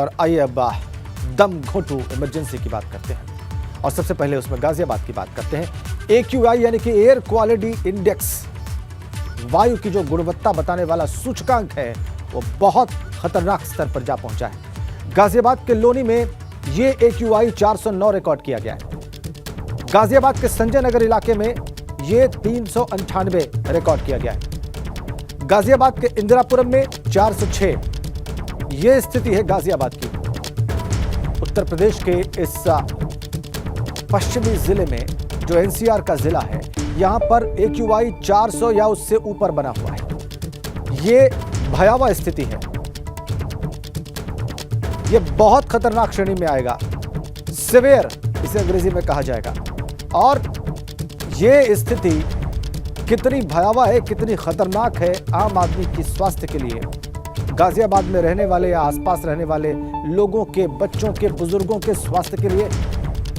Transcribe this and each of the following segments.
और आइए अब दम घोंटू इमरजेंसी की बात करते हैं और सबसे पहले उसमें गाजियाबाद की बात करते हैं। AQI यानी कि एयर क्वालिटी इंडेक्स, वायु की जो गुणवत्ता बताने वाला सूचकांक है, वो बहुत खतरनाक स्तर पर जा पहुंचा है। गाजियाबाद के लोनी में ये AQI 409 रिकॉर्ड किया गया है। गाजियाबाद के संजय नगर इलाके में ये 398 रिकॉर्ड किया गया है। गाजियाबाद के इंदिरापुरम में 406। ये स्थिति है गाजियाबाद की। उत्तर प्रदेश के इस पश्चिमी जिले में जो NCR का जिला है, यहां पर AQI 400 या उससे ऊपर बना हुआ है। ये भयावह स्थिति है। ये बहुत खतरनाक श्रेणी में आएगा, सिवियर इसे अंग्रेजी में कहा जाएगा। और ये स्थिति कितनी भयावह है, कितनी खतरनाक है आम आदमी की स्वास्थ्य के लिए, गाजियाबाद में रहने वाले या आसपास रहने वाले लोगों के, बच्चों के, बुजुर्गों के स्वास्थ्य के लिए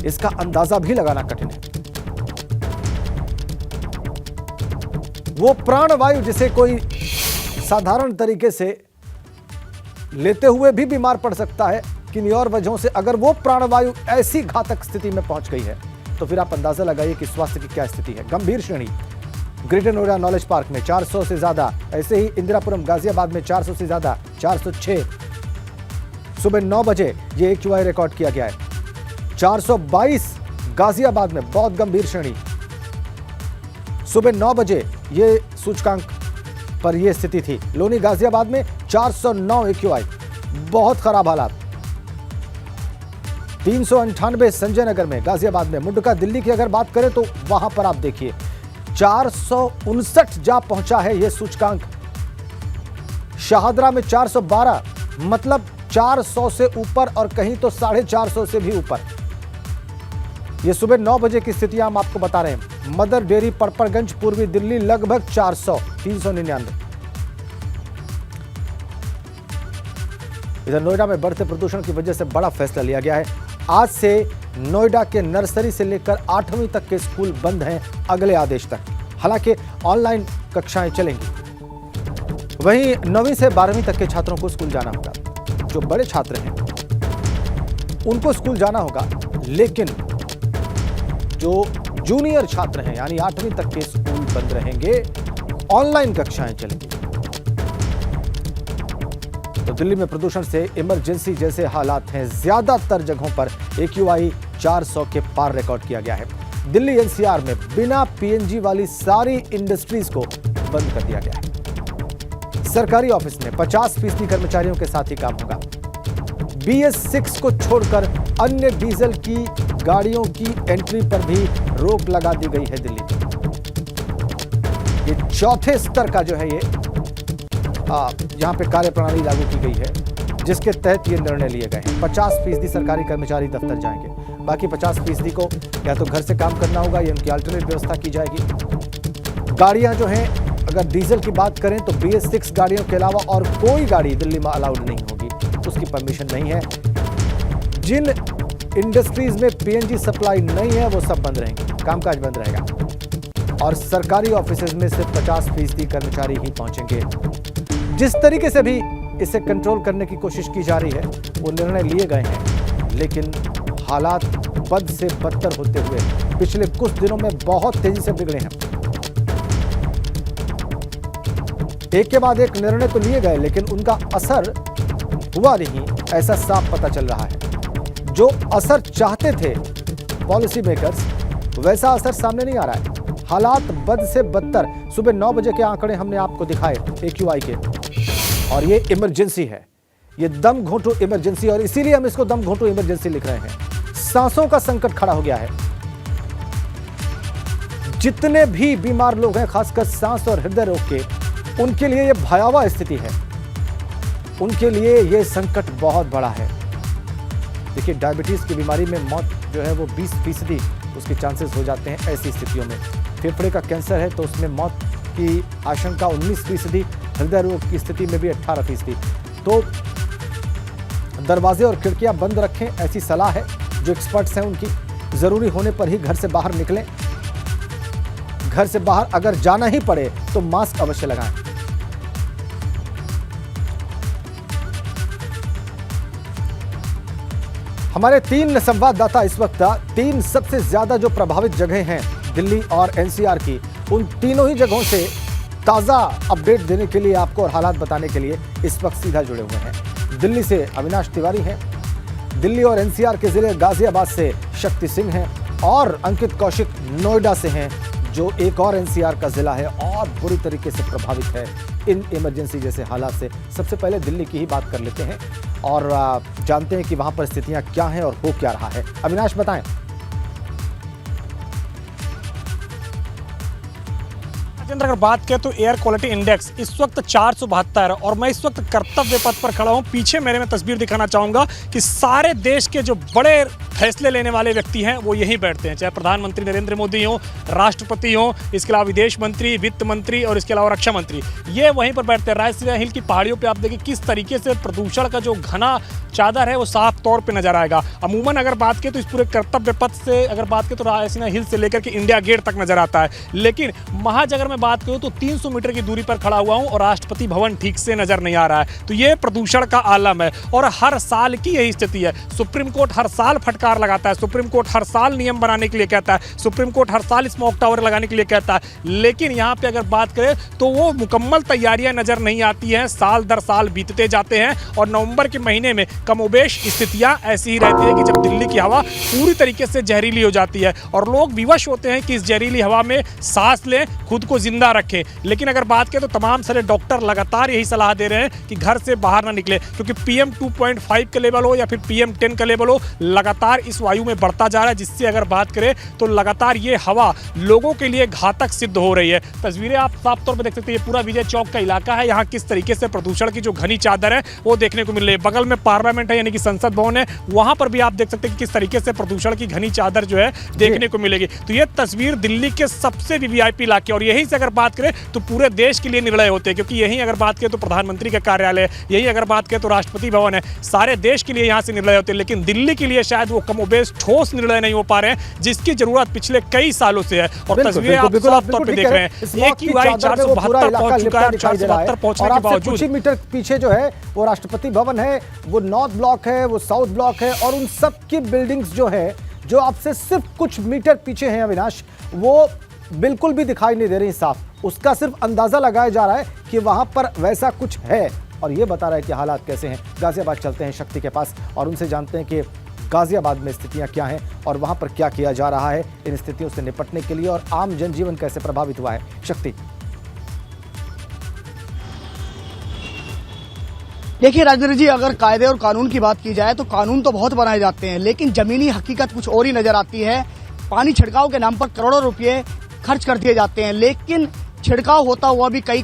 इसका अंदाजा भी लगाना कठिन है। वो प्राणवायु जिसे कोई साधारण तरीके से लेते हुए भी बीमार पड़ सकता है, किन्हीं और वजहों से अगर वो प्राणवायु ऐसी घातक स्थिति में पहुंच गई है तो फिर आप अंदाजा लगाइए कि स्वास्थ्य की क्या स्थिति है। गंभीर श्रेणी ग्रेटर नोएडा नॉलेज पार्क में 400 से ज्यादा, ऐसे ही इंदिरापुरम गाजियाबाद में 400 से ज्यादा, 406। सुबह 9 बजे ये AQI रिकॉर्ड किया गया है। 422 गाजियाबाद में, बहुत गंभीर श्रेणी। सुबह 9 बजे ये सूचकांक पर यह स्थिति थी। लोनी गाजियाबाद में 409 AQI, बहुत खराब हालात। 398 संजय नगर में, गाजियाबाद में। मुंडका दिल्ली की अगर बात करें तो वहां पर आप देखिए 459 जा पहुंचा है यह सूचकांक। शाहदरा में 412, मतलब 400 से ऊपर और कहीं तो 450 से भी ऊपर। यह सुबह 9 बजे की स्थितियां हम आपको बता रहे हैं। मदर डेयरी पड़पड़गंज पूर्वी दिल्ली लगभग 400, 399। इधर नोएडा में बढ़ते प्रदूषण की वजह से बड़ा फैसला लिया गया है। आज से नोएडा के नर्सरी से लेकर 8वीं तक के स्कूल बंद हैं अगले आदेश तक। हालांकि ऑनलाइन कक्षाएं चलेंगी। वहीं 9वीं से 12वीं तक के छात्रों को स्कूल जाना होगा। जो बड़े छात्र हैं उनको स्कूल जाना होगा, लेकिन जो जूनियर छात्र हैं यानी 8वीं तक के स्कूल बंद रहेंगे, ऑनलाइन कक्षाएं चलेंगी। तो दिल्ली में प्रदूषण से इमरजेंसी जैसे हालात हैं। ज्यादातर जगहों पर AQI 400 के पार रिकॉर्ड किया गया है। दिल्ली NCR में बिना PNG वाली सारी इंडस्ट्रीज को बंद कर दिया गया है। सरकारी ऑफिस में 50% कर्मचारियों के साथ ही काम होगा। BS6 को छोड़कर अन्य डीजल की गाड़ियों की एंट्री पर भी रोक लगा दी गई है दिल्ली में। ये चौथे स्तर का जो है ये यहां पे कार्यप्रणाली लागू की गई है, जिसके तहत ये निर्णय लिए गए हैं। 50% सरकारी कर्मचारी दफ्तर जाएंगे, बाकी 50% को या तो घर से काम करना होगा या उनकी अल्टरनेट व्यवस्था की जाएगी। गाड़ियां जो हैं, अगर डीजल की बात करें तो BS6 गाड़ियों के अलावा और कोई गाड़ी दिल्ली में अलाउड नहीं होगी, उसकी परमिशन नहीं है। जिन इंडस्ट्रीज में PNG सप्लाई नहीं है वो सब बंद रहेंगे, कामकाज बंद रहेगा। और सरकारी ऑफिसेज में सिर्फ 50% कर्मचारी ही पहुंचेंगे। जिस तरीके से भी इसे कंट्रोल करने की कोशिश की जा रही है, वो निर्णय लिए गए हैं, लेकिन हालात बद से बदतर होते हुए पिछले कुछ दिनों में बहुत तेजी से बिगड़े हैं। एक के बाद एक निर्णय तो लिए गए, लेकिन उनका असर हुआ नहीं, ऐसा साफ पता चल रहा है। जो असर चाहते थे पॉलिसी मेकर्स, वैसा असर सामने नहीं आ रहा है। हालात बद से बदतर। सुबह 9 बजे के आंकड़े हमने आपको दिखाए AQI के, और ये इमरजेंसी है, ये दम घोंटू इमरजेंसी, और इसीलिए हम इसको दम घोंटू इमरजेंसी लिख रहे हैं। सांसों का संकट खड़ा हो गया है। जितने भी बीमार लोग हैं, खासकर सांस और हृदय रोग के, उनके लिए ये भयावह स्थिति है। उनके लिए ये संकट बहुत बड़ा है। देखिए, डायबिटीज की बीमारी में मौत जो है वो 20% उसके चांसेस हो जाते हैं ऐसी स्थितियों में। फेफड़े का कैंसर है तो उसमें मौत की आशंका 19%, हृदय रोग की स्थिति में भी 18%। तो दरवाजे और खिड़कियां बंद रखें, ऐसी सलाह है जो एक्सपर्ट्स हैं उनकी। जरूरी होने पर ही घर से बाहर निकलें। घर से बाहर अगर जाना ही पड़े तो मास्क अवश्य लगाएं। हमारे 3 संवाददाता इस वक्त 3 सबसे ज्यादा जो प्रभावित जगह हैं दिल्ली और एनसीआर की, उन तीनों ही जगहों से ताज़ा अपडेट देने के लिए आपको और हालात बताने के लिए इस वक्त सीधा जुड़े हुए हैं। दिल्ली से अविनाश तिवारी हैं, दिल्ली और एनसीआर के जिले गाजियाबाद से शक्ति सिंह हैं और अंकित कौशिक नोएडा से हैं, जो एक और एनसीआर का जिला है और बुरी तरीके से प्रभावित है इन इमरजेंसी जैसे हालात से। सबसे पहले दिल्ली की ही बात कर लेते हैं और जानते हैं कि वहां पर स्थितियां क्या हैं और हो क्या रहा है। अविनाश बताएं। अगर बात करें तो एयर क्वालिटी इंडेक्स इस वक्त 472 है और मैं इस वक्त कर्तव्य पथ पर खड़ा हूं। पीछे मेरे में तस्वीर दिखाना चाहूंगा कि सारे देश के जो बड़े फैसले लेने वाले व्यक्ति हैं वो यहीं बैठते हैं, चाहे प्रधानमंत्री नरेंद्र मोदी हो, राष्ट्रपति हो, इसके अलावा विदेश मंत्री, वित्त मंत्री और इसके अलावा रक्षा मंत्री, ये वहीं पर बैठते हैं। रायसीना हिल की पहाड़ियों पे आप देखिए किस तरीके से प्रदूषण का जो घना चादर है वो साफ तौर पे नजर आएगा। अमूमन अगर बात करें तो इस पूरे कर्तव्य पथ से अगर बात करें तो रायसीना हिल से लेकर के इंडिया गेट तक नजर आता है, लेकिन महज अगर मैं बात करूं तो 300 मीटर की दूरी पर खड़ा हुआ हूं और राष्ट्रपति भवन ठीक से नजर नहीं आ रहा है। तो ये प्रदूषण का आलम है और हर साल की यही स्थिति है। सुप्रीम कोर्ट हर साल फटकार लगाता है, सुप्रीम कोर्ट हर साल नियम बनाने के लिए कहता है, सुप्रीम कोर्ट हर साल स्मोक टावर लगाने के लिए कहता है, लेकिन यहां पे अगर बात करें तो वो मुकम्मल तैयारियां नजर नहीं आती हैं। साल दर साल बीतते जाते हैं और नवंबर के महीने में कमोबेश स्थितियां ऐसी ही रहती है कि जब दिल्ली की हवा पूरी तरीके से जहरीली हो जाती है और लोग विवश होते हैं कि इस जहरीली हवा में सांस लें, खुद को जिंदा रखें। लेकिन अगर बात करें तो तमाम सारे डॉक्टर लगातार यही सलाह दे रहे हैं कि घर से बाहर ना निकले, क्योंकि PM 2.5 का लेवल हो या फिर PM 10 का लेवल हो, लगातार इस वायु में बढ़ता जा रहा है, जिससे अगर बात करें तो लगातार ये हवा लोगों के लिए घातक सिद्ध हो रही है। तस्वीरें आप साफ तौर पर देख सकते हैं, ये पूरा विजय चौक का इलाका है। यहाँ किस तरीके से प्रदूषण की जो घनी चादर है वो देखने को मिल रही है। बगल में पार्लियामेंट है यानी कि संसद भवन है, वहां पर भी आप देख सकते हैं कि किस तरीके से प्रदूषण की घनी चादर जो है देखने को मिलेगी। तो ये तस्वीर दिल्ली के सबसे वीवीआईपी इलाके और यहीं से अगर बात करें तो पूरे देश के लिए निर्णय होते हैं, क्योंकि यहीं अगर बात करें तो प्रधानमंत्री का कार्यालय, यहीं अगर बात करें तो राष्ट्रपति भवन है, सारे देश के लिए यहाँ से निर्णय होते हैं। लेकिन दिल्ली के लिए शायद वो कमोबेश ठोस निर्णय नहीं हो पा रहे हैं, जिसकी जरूरत पिछले कई सालों से है। और तस्वीरें आप साफ तौर पर देख रहे हैं, AQI 472 पहुंच चुका है, 472 पहुंचने के बावजूद कुछ ही मीटर पीछे जो है वो राष्ट्रपति भवन है, वो नॉर्थ ब्लॉक है, वो साउथ ब्लॉक है और उन सब की बिल्डिंग्स जो है जो आपसे सिर्फ कुछ मीटर पीछे हैं अविनाश, वो बिल्कुल भी दिखाई नहीं दे रही साफ। उसका सिर्फ अंदाजा लगाया जा रहा है कि वहां पर वैसा कुछ है और ये बता रहा है कि हालात कैसे हैं। गाजियाबाद चलते हैं शक्ति के पास और उनसे जानते हैं कि गाजियाबाद में स्थितियां क्या हैं और वहां पर क्या किया जा रहा है इन स्थितियों से निपटने के लिए और आम जनजीवन कैसे प्रभावित हुआ है। शक्ति। देखिए राजेंद्र जी, अगर कायदे और कानून की बात की जाए तो कानून तो बहुत बनाए जाते हैं, लेकिन जमीनी हकीकत कुछ और ही नजर आती है। पानी छिड़काव के नाम पर करोड़ों रुपए खर्च कर दिए जाते हैं, लेकिन छिड़काव होता हुआ भी कहीं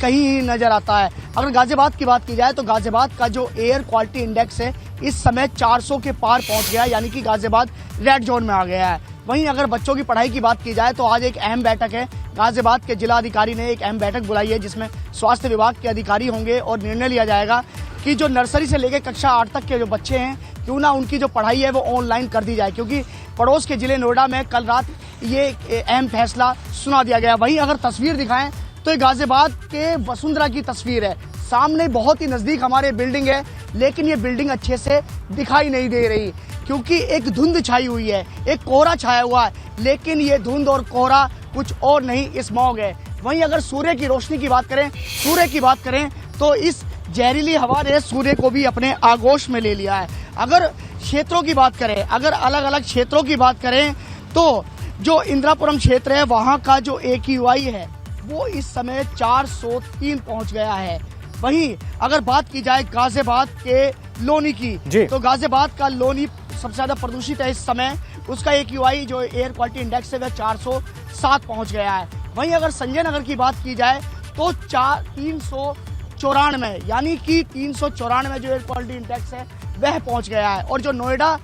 ही नजर आता है। अगर गाजियाबाद की बात की जाए तो गाजियाबाद का जो एयर क्वालिटी इंडेक्स है इस समय 400 के पार पहुंच गया, यानी कि गाजियाबाद रेड जोन में आ गया है। वहीं अगर बच्चों की पढ़ाई की बात की जाए तो आज एक अहम बैठक है, गाजियाबाद के जिला अधिकारी ने एक अहम बैठक बुलाई है जिसमें स्वास्थ्य विभाग के अधिकारी होंगे और निर्णय लिया जाएगा कि जो नर्सरी से लेकर कक्षा 8 तक के जो बच्चे हैं क्यों ना उनकी जो पढ़ाई है वो ऑनलाइन कर दी जाए, क्योंकि पड़ोस के जिले नोएडा में कल रात ये अहम फैसला सुना दिया गया। वहीं अगर तस्वीर दिखाएं तो ये गाजियाबाद के वसुंधरा की तस्वीर है। सामने बहुत ही नजदीक हमारे बिल्डिंग है, लेकिन ये बिल्डिंग अच्छे से दिखाई नहीं दे रही क्योंकि एक धुंध छाई हुई है, एक कोहरा छाया हुआ है, लेकिन ये धुंध और कोहरा कुछ और नहीं, स्मॉग है। वहीं अगर सूर्य की रोशनी की बात करें तो इस जहरीली हवा ने सूर्य को भी अपने आगोश में ले लिया है। अगर क्षेत्रों की बात करें, अगर अलग अलग क्षेत्रों की बात करें तो जो इंदिरापुरम क्षेत्र है वहां का जो AQI है वो इस समय 403 पहुंच गया है। वहीं अगर बात की जाए गाजियाबाद के लोनी की तो गाजियाबाद का लोनी सबसे ज्यादा प्रदूषित है इस समय, उसका AQI जो एयर क्वालिटी इंडेक्स है वह 407 पहुंच गया है। वहीं अगर संजय नगर की बात की जाए तो 394, यानी कि 394 जो एयर क्वालिटी इंडेक्स है वह पहुंच गया है। और जो नोएडा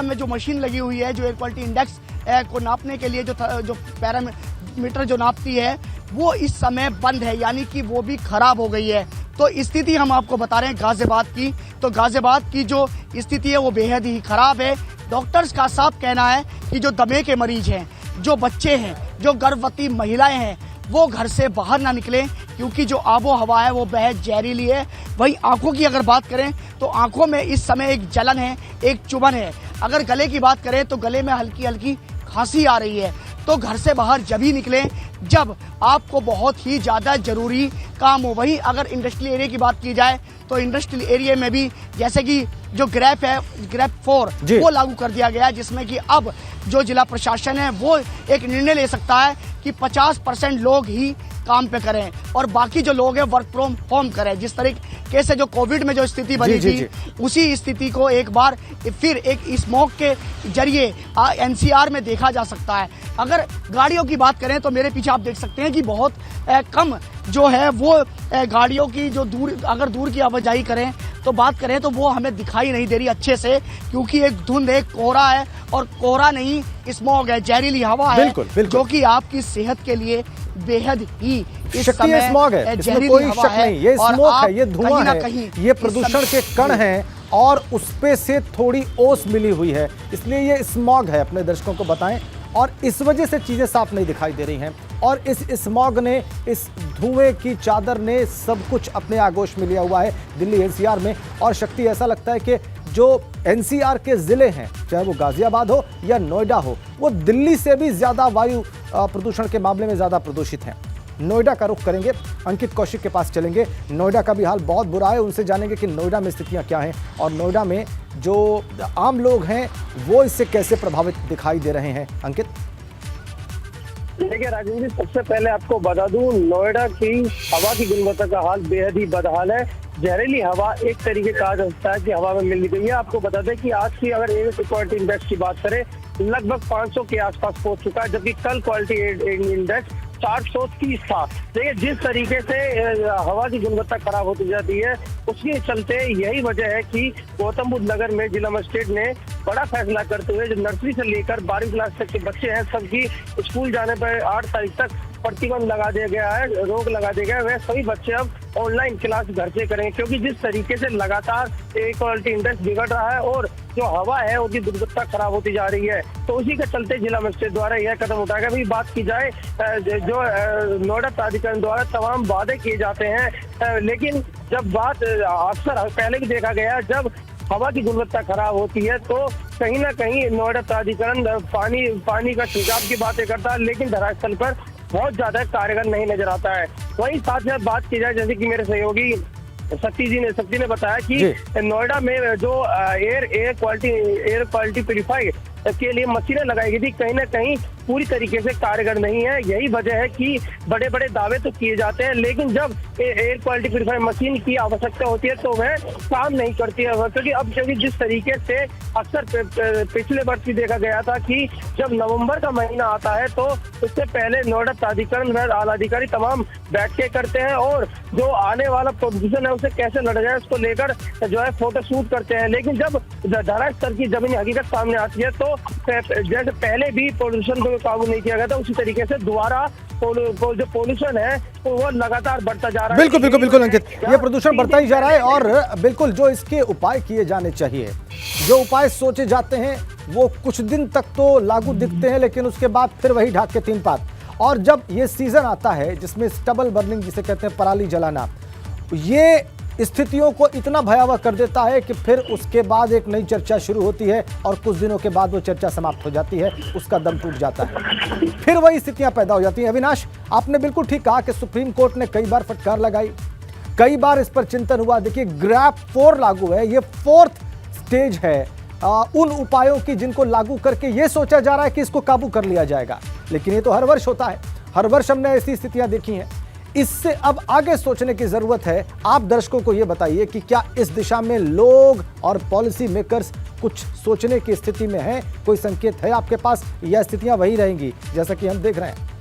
में जो मशीन लगी हुई है जो एयर क्वालिटी इंडेक्स को नापने के लिए जो पैरामीटर जो नापती है वो इस समय बंद है, यानी कि वो भी खराब हो गई है। तो स्थिति हम आपको बता रहे हैं गाजियाबाद की, तो गाजियाबाद की जो स्थिति है वो बेहद ही खराब है। डॉक्टर्स का साफ कहना है कि जो दमे के मरीज हैं, जो बच्चे हैं, जो गर्भवती महिलाएं हैं, वो घर से बाहर ना निकलें, क्योंकि जो आबो हवा है वो बेहद जहरीली है। वहीं आंखों की अगर बात करें तो आंखों में इस समय एक जलन है, एक चुभन है। अगर गले की बात करें तो गले में हल्की हल्की खांसी आ रही है। तो घर से बाहर जब ही निकलें जब आपको बहुत ही ज़्यादा ज़रूरी काम हो। वहीं अगर इंडस्ट्रियल एरिया की बात की जाए तो इंडस्ट्रियल एरिया में भी जैसे कि जो ग्रैप है, ग्रैप 4 वो लागू कर दिया गया है, जिसमें कि अब जो जिला प्रशासन है वो एक निर्णय ले सकता है कि 50% लोग ही काम पे करें और बाकी जो लोग हैं वर्क फ्रॉम होम करें। जिस तरीके से जो कोविड में जो स्थिति बनी थी उसी स्थिति को एक बार फिर एक स्मोक के जरिए एनसीआर में देखा जा सकता है। अगर गाड़ियों की बात करें तो मेरे पीछे आप देख सकते हैं कि बहुत कम जो है वो गाड़ियों की जो अगर दूर की आवाजाही करें तो बात करें तो वो हमें दिखाई नहीं दे रही अच्छे से, क्योंकि एक धुंध, एक कोहरा है और कोहरा नहीं स्मॉग है, जहरीली हवा है। बिल्कुल। जो कि आपकी सेहत के लिए बेहद ही इस शक्ति समय स्मॉग है, इसमें कोई शक नहीं। ये स्मोक है, ये धुआं है, ये प्रदूषण के कण हैं और उसपे से थोड़ी ओस मिली हुई है, इसलिए ये स्मॉग है। अपने दर्शकों को बताएं और इस वजह से चीजें साफ नहीं दिखाई दे रही हैं और इस स्मॉग ने, इस धुएं की चादर ने सब कुछ अपने आगोश में लिया हुआ है दिल्ली एनसीआर में। और शक्ति, ऐसा लगता है कि जो एनसीआर के जिले हैं, चाहे वो गाजियाबाद हो या नोएडा हो, वो दिल्ली से भी ज्यादा वायु प्रदूषण के मामले में ज्यादा प्रदूषित हैं। नोएडा का रुख करेंगे, अंकित कौशिक के पास चलेंगे। नोएडा का भी हाल बहुत बुरा है, उनसे जानेंगे कि नोएडा में स्थितियां क्या हैं और नोएडा में जो आम लोग हैं वो इससे कैसे प्रभावित दिखाई दे रहे हैं। अंकित, देखिए राजेंद्र जी, सबसे पहले आपको बता दूं, नोएडा की हवा की गुणवत्ता का हाल बेहद ही बदहाल है। जहरीली हवा एक तरीके कहा जा सकता है कि हवा में मिल गई है। आपको बता दें कि आज की अगर एयर क्वालिटी इंडेक्स की बात करें लगभग 500 के आसपास पहुंच चुका है, जबकि कल क्वालिटी इंडेक्स 430 था। देखिए जिस तरीके से हवा की गुणवत्ता खराब होती जाती है उसके चलते यही वजह है कि गौतम बुद्ध नगर में जिला मजिस्ट्रेट ने बड़ा फैसला करते हुए जो नर्सरी से लेकर 12वीं क्लास तक के बच्चे हैं सबकी स्कूल जाने पर 8 तारीख तक प्रतिबंध लगा दिया गया है, रोक लगा दिया गया है। वह सभी बच्चे अब ऑनलाइन क्लास घर से करेंगे, क्योंकि जिस तरीके से लगातार एयर क्वालिटी इंडेक्स बिगड़ रहा है और जो हवा है उसकी गुणवत्ता खराब होती जा रही है, तो उसी के चलते जिला मजिस्ट्रेट द्वारा यह कदम उठाया गया। अभी बात की जाए जो नोएडा प्राधिकरण द्वारा तमाम वादे किए जाते हैं, लेकिन जब बात अक्सर पहले भी देखा गया, जब हवा की गुणवत्ता खराब होती है तो कहीं ना कहीं नोएडा प्राधिकरण पानी का छिड़काव की बातें करता है, लेकिन धरातल पर बहुत ज्यादा कारगर नहीं नजर आता है। वहीं साथ साथ बात की जाए, जैसे कि मेरे सहयोगी शक्ति ने बताया कि नोएडा में जो एयर क्वालिटी प्यूरिफाई के लिए मशीनें लगाई गई थी, कहीं ना कहीं पूरी तरीके से कारगर नहीं है। यही वजह है कि बड़े बड़े दावे तो किए जाते हैं, लेकिन जब एयर क्वालिटी प्यूरिफायर मशीन की आवश्यकता होती है तो वह काम नहीं करती है। क्योंकि जिस तरीके से अक्सर पिछले वर्ष भी देखा गया था कि जब नवंबर का महीना आता है तो उससे पहले नोएडा प्राधिकरण व आला अधिकारी तमाम बैठकें करते हैं और जो आने वाला प्रदूषण है उसे कैसे लड़ा जाए उसको लेकर जो है फोटो शूट करते हैं। लेकिन जब धरा स्तर की जमीनी हकीकत सामने आती है तो जैसे पहले भी प्रदूषण को काबू नहीं किया गया था, उसी तरीके से दोबारा जो पोल्यूशन है तो वो लगातार बढ़ता जा रहा है। बिल्कुल अंकित, ये प्रदूषण बढ़ता ही जा रहा है और बिल्कुल जो इसके उपाय किए जाने चाहिए, जो उपाय सोचे जाते हैं वो कुछ दिन तक तो लागू दिखते हैं, लेकिन उसके बाद फिर वही ढाक के तीन पात। और जब ये सीजन आता है जिसमें स्टबल बर्निंग जिसे कहते हैं, पराली जलाना, ये स्थितियों को इतना भयावह कर देता है कि फिर उसके बाद एक नई चर्चा शुरू होती है और कुछ दिनों के बाद वो चर्चा समाप्त हो जाती है, उसका दम टूट जाता है, फिर वही स्थितियां पैदा हो जाती हैं। अविनाश, आपने बिल्कुल ठीक कहा कि सुप्रीम कोर्ट ने कई बार फटकार लगाई, कई बार इस पर चिंतन हुआ। देखिए ग्रैप 4 लागू है, ये 4th स्टेज है उन उपायों की जिनको लागू करके ये सोचा जा रहा है कि इसको काबू कर लिया जाएगा, लेकिन ये तो हर वर्ष होता है, हर वर्ष हमने ऐसी स्थितियां देखी हैं। इससे अब आगे सोचने की जरूरत है। आप दर्शकों को यह बताइए कि क्या इस दिशा में लोग और पॉलिसी मेकर्स कुछ सोचने की स्थिति में हैं? कोई संकेत है आपके पास या स्थितियां वही रहेंगी जैसा कि हम देख रहे हैं?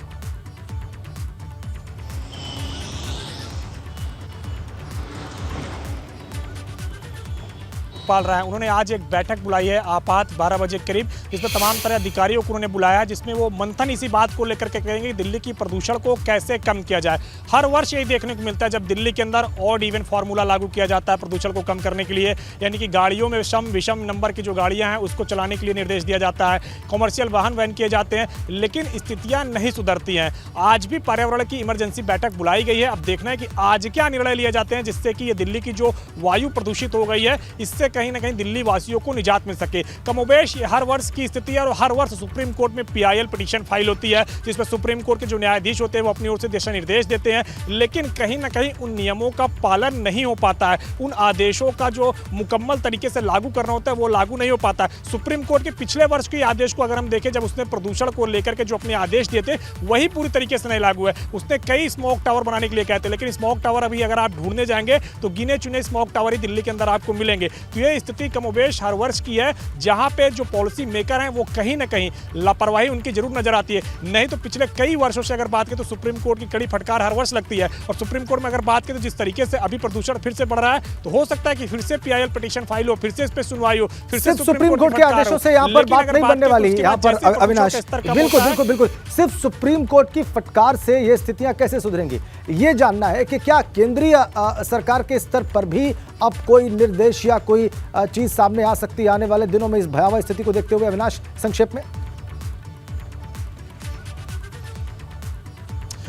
लोकपाल रहा है, उन्होंने आज एक बैठक बुलाई है आपात 12 बजे के करीब, जिसमें तमाम तरह अधिकारियों को उन्होंने बुलाया है, जिसमें वो मंथन इसी बात को लेकर के करेंगे कि दिल्ली की प्रदूषण को कैसे कम किया जाए। हर वर्ष यही देखने को मिलता है जब दिल्ली के अंदर ऑड इवन फार्मूला लागू किया जाता है प्रदूषण को कम करने के लिए, यानी कि गाड़ियों में विषम नंबर की जो गाड़ियां हैं उसको चलाने के लिए निर्देश दिया जाता है, कॉमर्शियल वाहन बैन किए जाते हैं, लेकिन स्थितियां नहीं सुधरती हैं। आज भी पर्यावरण की इमरजेंसी बैठक बुलाई गई है। अब देखना है कि आज क्या निर्णय लिए जाते हैं जिससे कि ये दिल्ली की जो वायु प्रदूषित हो गई है इससे कहीं ना कहीं दिल्ली वासियों को निजात मिल सके। कमोबेश ये हर वर्ष की स्थिति है और हर वर्ष सुप्रीम कोर्ट में PIL पिटीशन फाइल होती है, जिसमें सुप्रीम कोर्ट के जो न्यायाधीश होते हैं वो अपनी ओर से दिशा निर्देश देते हैं, लेकिन कहीं ना कहीं उन नियमों का पालन नहीं हो पाता है। उन आदेशों का जो मुकम्मल तरीके से लागू करना होता है वो लागू नहीं हो पाता है। सुप्रीम कोर्ट के पिछले वर्ष के आदेश को अगर हम देखें, जब उसने प्रदूषण को लेकर के जो अपने आदेश दिए थे वही पूरी तरीके से नहीं लागू है। उसने कई स्मोक टावर बनाने के लिए कहते हैं, लेकिन स्मोक टावर अभी अगर आप ढूंढने जाएंगे तो गिने चुने स्मोक टावर ही दिल्ली के अंदर आपको मिलेंगे। तो ये स्थिति कमोबेश हर वर्ष की है, जहां पे जो पॉलिसी मेकर हैं वो कहीं ना कहीं लापरवाही उनकी जरूर नजर आती है। नहीं तो पिछले कई वर्षों से अगर बात करें तो सुप्रीम कोर्ट की कड़ी फटकार हर वर्ष लगती है, और सुप्रीम कोर्ट में अगर बात करें तो जिस तरीके से अभी प्रदूषण फिर से बढ़ रहा है तो हो सकता है कि फिर से PIL पिटीशन फाइल हो, फिर से इस पे सुनवाई हो, फिर से सुप्रीम कोर्ट के आदेशों से यहाँ पर बात नहीं बनने वाली है। यहाँ पर अविनाश, बिल्कुल सिर्फ सुप्रीम कोर्ट की फटकार से ये स्थितियां कैसे सुधरेंगी, ये जानना है कि क्या केंद्रीय सरकार के स्तर पर भी अब कोई निर्देश या कोई चीज सामने आ सकती है आने वाले दिनों में इस भयावह स्थिति को देखते हुए। अविनाश, संक्षेप में।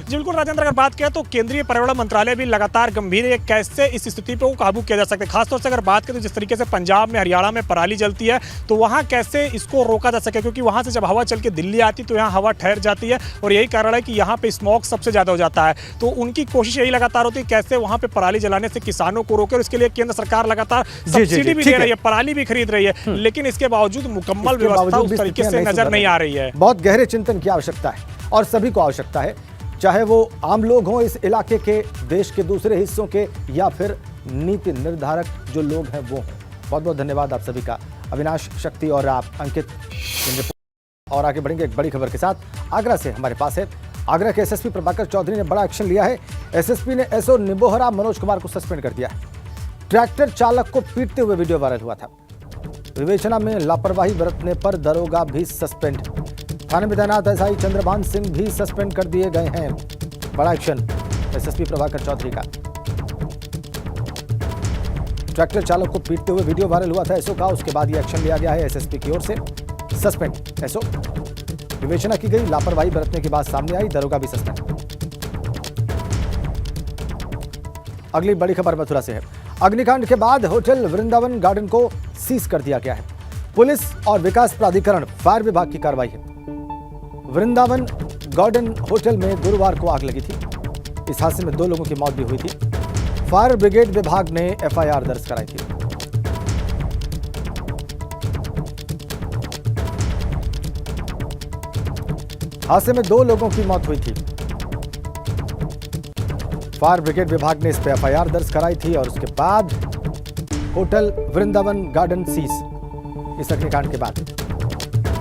जी बिल्कुल राजेंद्र, अगर बात करें तो केंद्रीय पर्यावरण मंत्रालय भी लगातार गंभीर है कैसे इस स्थिति पर काबू किया जा सकता है। खासतौर से अगर बात करें तो जिस तरीके से पंजाब में, हरियाणा में पराली जलती है तो वहाँ कैसे इसको रोका जा सके, क्योंकि वहाँ से जब हवा चल के दिल्ली आती तो यहाँ हवा ठहर जाती है और यही कारण है कि यहाँ पे स्मॉग सबसे ज़्यादा हो जाता है। तो उनकी कोशिश यही लगातार होती है कैसे वहाँ पे पराली जलाने से किसानों को रोके, और इसके लिए केंद्र सरकार लगातार सब्सिडी भी दे रही है, पराली भी खरीद रही है, लेकिन इसके बावजूद मुकम्मल व्यवस्था उस तरीके से नजर नहीं आ रही है। बहुत गहरे चिंतन की आवश्यकता है और सभी को आवश्यकता है, चाहे वो आम लोग हों इस इलाके के, देश के दूसरे हिस्सों के, या फिर नीति निर्धारक जो लोग हैं वो हों। बहुत बहुत धन्यवाद आप सभी का, अविनाश, शक्ति और आप अंकित। और आगे बढ़ेंगे एक बड़ी खबर के साथ। आगरा से हमारे पास है, आगरा के SSP प्रभाकर चौधरी ने बड़ा एक्शन लिया है। SSP ने SO निबोहरा मनोज कुमार को सस्पेंड कर दिया है। ट्रैक्टर चालक को पीटते हुए वीडियो वायरल हुआ था। विवेचना में लापरवाही बरतने पर दरोगा भी सस्पेंड। थाने में तैनात SI चंद्रभान सिंह भी सस्पेंड कर दिए गए हैं। बड़ा एक्शन SSP प्रभाकर चौधरी का। ट्रैक्टर चालक को पीटते हुए वीडियो वायरल हुआ था SO का, उसके बाद यह एक्शन लिया गया है SSP की ओर से। सस्पेंड SO, विवेचना की गई, लापरवाही बरतने की बात सामने आई, दरोगा भी सस्पेंड। अगली बड़ी खबर मथुरा से है। अग्निकांड के बाद होटल वृंदावन गार्डन को सीज कर दिया गया है। पुलिस और विकास प्राधिकरण, फायर विभाग की कार्रवाई है। वृंदावन गार्डन होटल में गुरुवार को आग लगी थी। इस हादसे में 2 लोगों की मौत भी हुई थी। फायर ब्रिगेड विभाग ने FIR दर्ज कराई थी। हादसे में 2 लोगों की मौत हुई थी। फायर ब्रिगेड विभाग ने इस पर FIR दर्ज कराई थी और उसके बाद होटल वृंदावन गार्डन सीज। इस अग्निकांड के बाद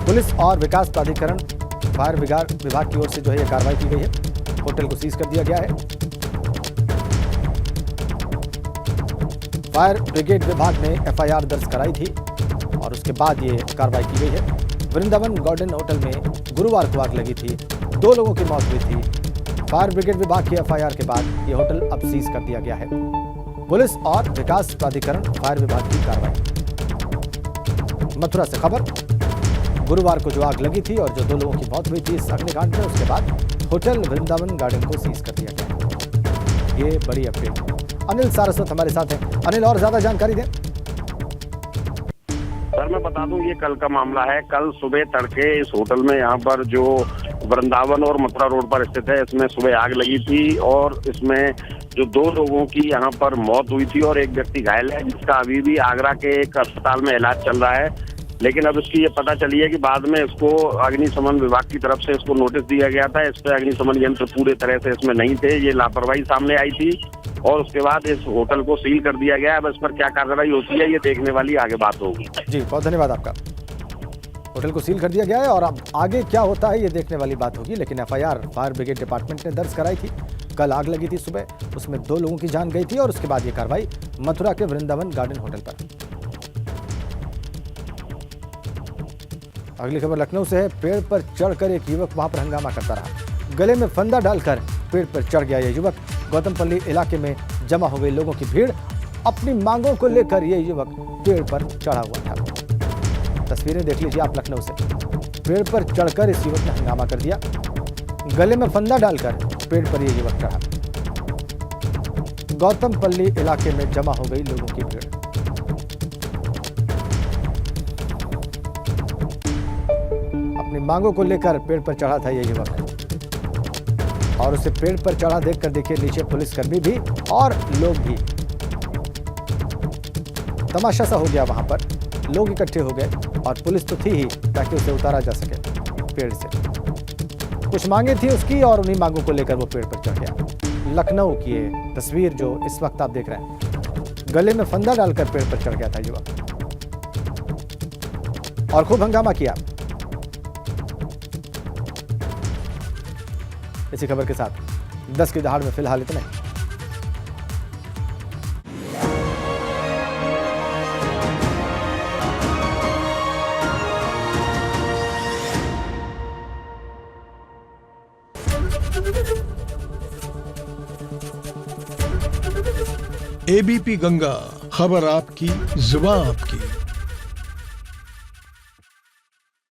पुलिस और विकास प्राधिकरण, फायर विभाग की ओर से जो है यह कार्रवाई की गई है। होटल को सीज कर दिया गया है। फायर ब्रिगेड विभाग ने FIR दर्ज कराई थी और उसके बाद ये कार्रवाई की गई है। वृंदावन गार्डन होटल में गुरुवार को आग लगी थी, 2 लोगों की मौत हुई थी। फायर ब्रिगेड विभाग की FIR के बाद ये होटल अब सीज कर दिया गया है। पुलिस और विकास प्राधिकरण, फायर विभाग की कार्रवाई। मथुरा से खबर, गुरुवार को जो आग लगी थी और जो 2 लोगों की मौत हुई थी इस अग्निकांड में, उसके बाद होटल वृंदावन गार्डन को सीज कर दिया गया। ये बड़ी अपडेट। अनिल सारस्वत हमारे साथ हैं। अनिल, और ज्यादा जानकारी दें। सर मैं बता दूं, ये कल का मामला है। कल सुबह तड़के इस होटल में, यहाँ पर जो वृंदावन और मथुरा रोड पर स्थित है, इसमें सुबह आग लगी थी और इसमें जो 2 लोगों की यहाँ पर मौत हुई थी और एक व्यक्ति घायल है, जिसका अभी भी आगरा के एक अस्पताल में इलाज चल रहा है। लेकिन अब इसकी ये पता चली है कि बाद में इसको अग्निशमन विभाग की तरफ से इसको नोटिस दिया गया था। इस पर अग्निशमन यंत्र पूरे तरह से इसमें नहीं थे, ये लापरवाही सामने आई थी और उसके बाद इस होटल को सील कर दिया गया है। अब इस पर क्या कार्रवाई होती है ये देखने वाली आगे बात होगी। जी बहुत धन्यवाद आपका। होटल को सील कर दिया गया है और अब आगे क्या होता है ये देखने वाली बात होगी। लेकिन FIR फायर ब्रिगेड डिपार्टमेंट ने दर्ज कराई थी। कल आग लगी थी सुबह, उसमें 2 लोगों की जान गई थी और उसके बाद ये कार्रवाई मथुरा के वृंदावन गार्डन होटल पर। अगली खबर लखनऊ से है। पेड़ पर चढ़कर एक युवक वहां पर हंगामा करता रहा। गले में फंदा डालकर पेड़ पर चढ़ गया यह युवक। गौतमपल्ली इलाके में जमा हो गई लोगों की भीड़। अपनी मांगों को लेकर यह युवक पेड़ पर चढ़ा हुआ था। तस्वीरें देख लीजिए आप लखनऊ से। पेड़ पर चढ़कर इस युवक ने हंगामा कर दिया। गले में फंदा डालकर पेड़ पर यह युवक चढ़ा। गौतमपल्ली इलाके में जमा हो गई लोगों की भीड़। अपनी मांगों को लेकर पेड़ पर चढ़ा था यह युवक और उसे पेड़ पर चढ़ा देखकर देखिए नीचे पुलिसकर्मी भी और लोग भी। तमाशा सा हो गया वहां पर। लोग इकट्ठे हो गए और पुलिस तो थी ही ताकि उसे उतारा जा सके पेड़ से। कुछ मांगे थी उसकी और उन्हीं मांगों को लेकर वो पेड़ पर चढ़ गया। लखनऊ की ये तस्वीर जो इस वक्त आप देख रहे हैं। गले में फंदा डालकर पेड़ पर चढ़ गया था युवक और खूब हंगामा किया। इसी खबर के साथ 10 की दहाड़ में फिलहाल इतना ही। एबीपी गंगा, खबर आपकी, जुबान आपकी।